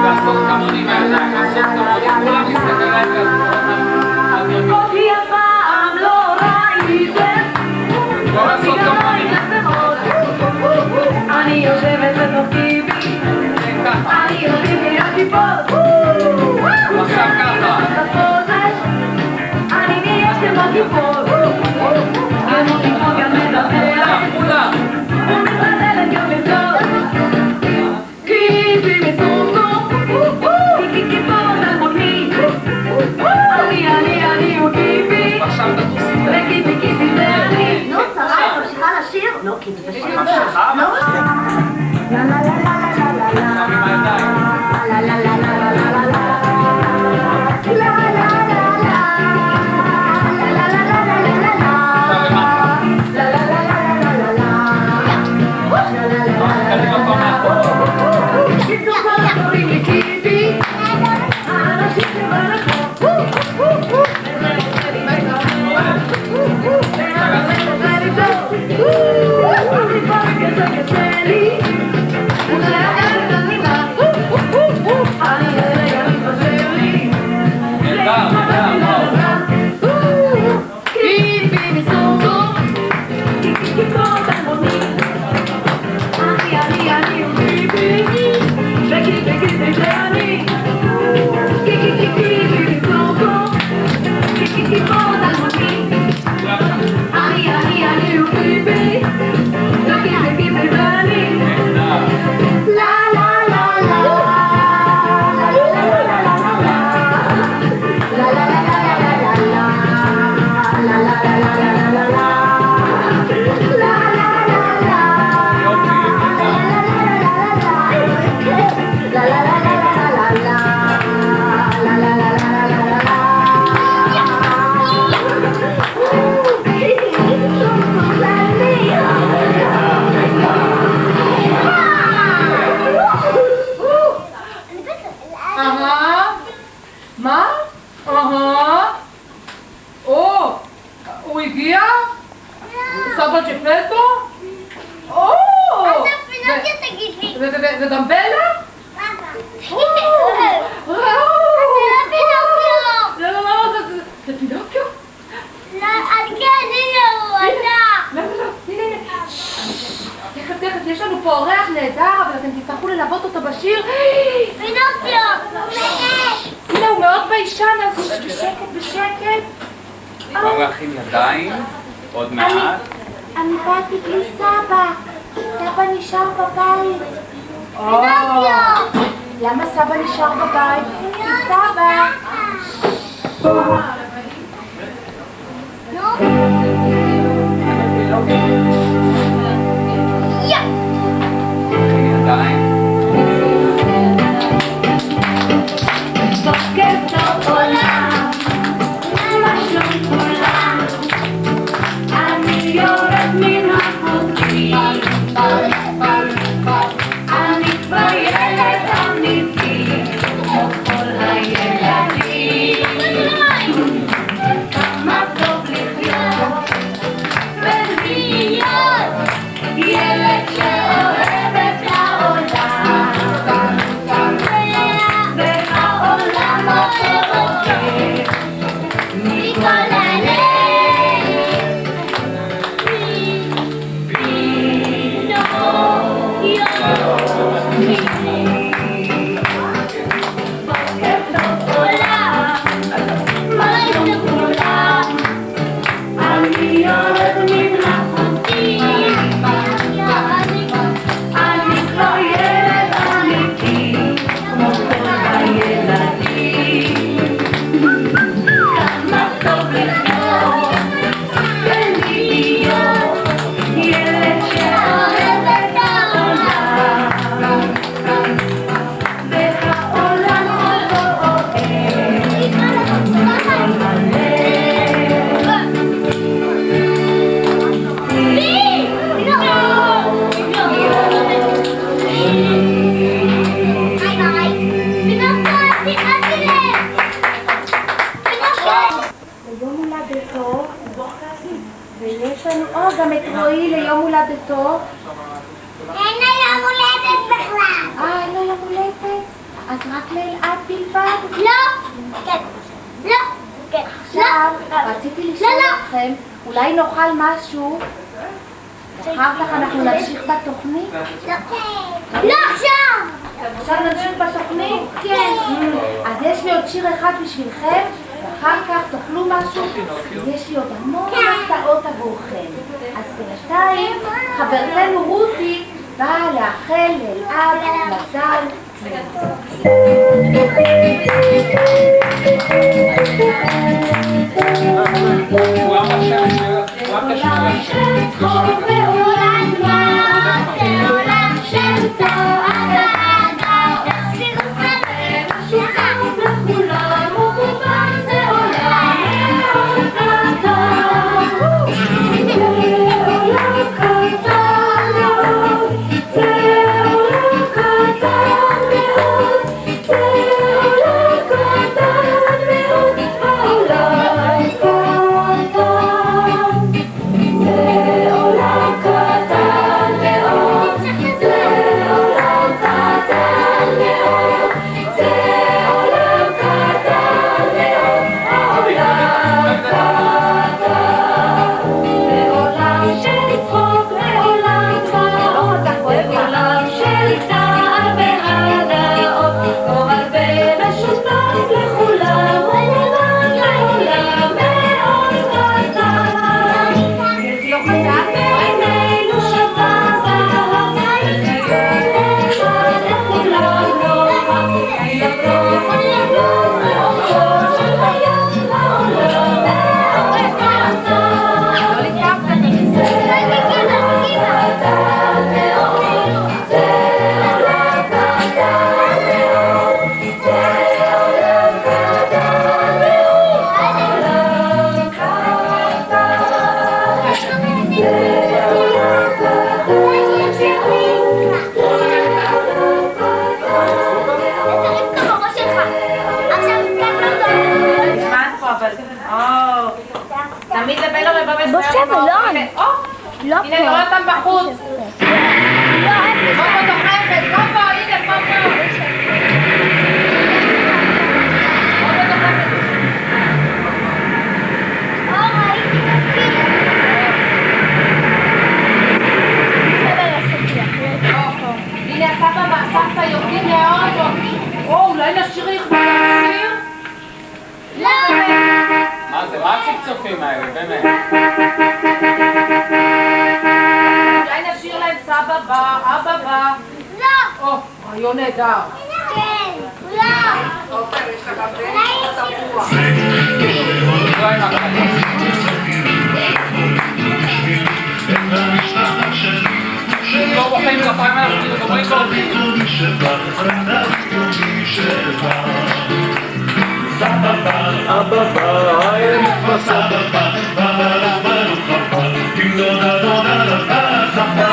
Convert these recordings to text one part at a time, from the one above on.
לעשות כמוני מהידיים, לעשות כמוני, כולם מסתכל להם כזה. אותי הפעם לא ראיתם, לא לעשות כמוני. אני יושבת בתוקיבי, אני יושבת בכיפות. עכשיו ככה. אני נהיה כמו כיפות, כמו כיפות גם מדברת, כולם. ומתבדלת גם לצוד. קיבי מסורסור, כיפות על מותני. אני וקיבי, עכשיו תטוסי. וקיבי כיסי זה אני. נו, שרה, את ממשיכה לשיר? לא, כי זה בשיר. ממשיכה? לא? לה לה לה לה לה לה עכשיו עם הידיים. לה לה לה לה לה לה הוא הגיע? סבא ג'פטו? אתה פינוקיה תגיד לי. וגם בלה? אתה לא פינוקיה. לא, זה פינוקיו? לא, את כן, הנה הוא, אתה. הנה. תכף, יש לנו פה אורח נהדר, אבל אתם תצטרכו ללוות אותו בשיר. פינוקיה, הנה, הוא מאוד ביישן, אז בשקט. בואו להכין ידיים, עוד מעט. אני באתי בלי סבא. סבא נשאר בבית. פינוקיה. למה סבא נשאר בבית? כי סבא. ידיים. בוקר טוב עולם, מה שלום כולם? אני יורד מן החוטים, אני כבר ילד אמיתי, כמו כל הילדים. כמה טוב לחיות ולהיות ילד שאוהב את העולם, והעולם אוהב אותי מכל הלב. בוקר טוב עולם, מה שלום כולם? אני יורד מן החוטים, אני כבר ילד אמיתי, כמו כל הילדים. כמה טוב לחיות ולהיות ילד שאוהב את העולם, והעולם אותו אוהב מכל הלב. ליום הולדתו, ויש לנו גם את רועי ליום הולדתו. אין לה יום הולדת בכלל. אין לו בשבילכם, אולי נאכל משהו, אחר כך אנחנו נמשיך בתוכנית. לא עכשיו! עכשיו נמשיך בתוכנית? כן. אז יש לי עוד שיר אחד בשבילכם, ואחר כך תאכלו משהו, אז יש לי עוד המון הפתעות עבורכם. אז בינתיים, חברתנו רותי באה לאחל לאלעד מזל הוא אבא של צחוק ועולם דמעה, ועולם של תואר ואהבה, יחזיר סדר משותף לכולם, ומובן זה עולם מאוד קטן. זה עולם קטן מאוד, זה עולם קטן מאוד, זה עולם קטן מאוד, העולם קטן. זה עולם קטן מאוד, זה עולם קטן מאוד, זה עולם קטן מאוד, העולם קטן. זה עולם של צחוק ועולם דמעות, ועולם של צער והנאות, כה הרבה משותף לכולם, ומובן לעולם מאוד קטן. לא חזק ועינינו שווה זהב, לבד לכולם נורא, לבוא מאורכו של הים לעולם מאוד קטן. זה עולם קטן מאוד, זה עולם קטן מאוד, זה עולם קטן מאוד, העולם תמיד לבן או לבמש משה ולון. לא הנה אני רואה אותם בחוץ. קופו דוחפת, קופו, הנה קופו. קופו דוחפת. הנה הסבא והסבתא יורדים מהאוטו. אולי נשאיר יכבד לשיר? לא! מה זה? מה הצפצופים האלה? באמת? אולי נשאיר להם סבא בא, אבא בא. לא! או, רעיון נהדר. כן! לא! לא עם הקטנים. לא בוחרים כפיים אנחנו מדברים קוראים. אבא בא, הילד מתפסה בבא, בבא לבא לוחפה, עם דודה דודה לבא, סבא בא,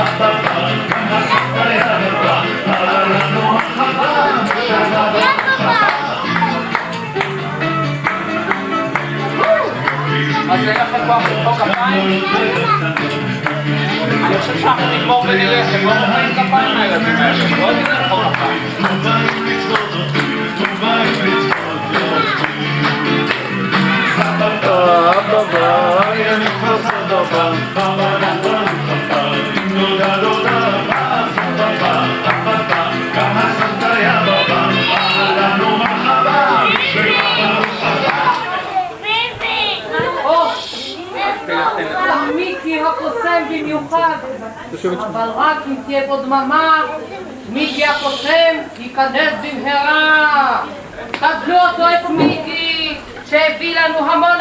אבא בא, גם הסבא היה לבא, עלה לנו החפה, שבה בחפה. אז אין לכם כוח למחוא כפיים? אני חושב שאנחנו נגמור ונלך, הם לא מוחאים כפיים האלה באמת, לא יודעים למחוא כפיים. אבא בא, הילד מתפסה בבא, בבא לבא לוחפה, עם דודה דודה לבא, סבא בא, אבא בא, גם הסבא היה בבא, עלה לנו מחבה, שבה בחפה. מיקי הקוסם במיוחד, אבל רק אם תהיה פה דממה, מיקי הקוסם ייכנס במהרה. קבלו אותו את מיקי שהביא לנו המון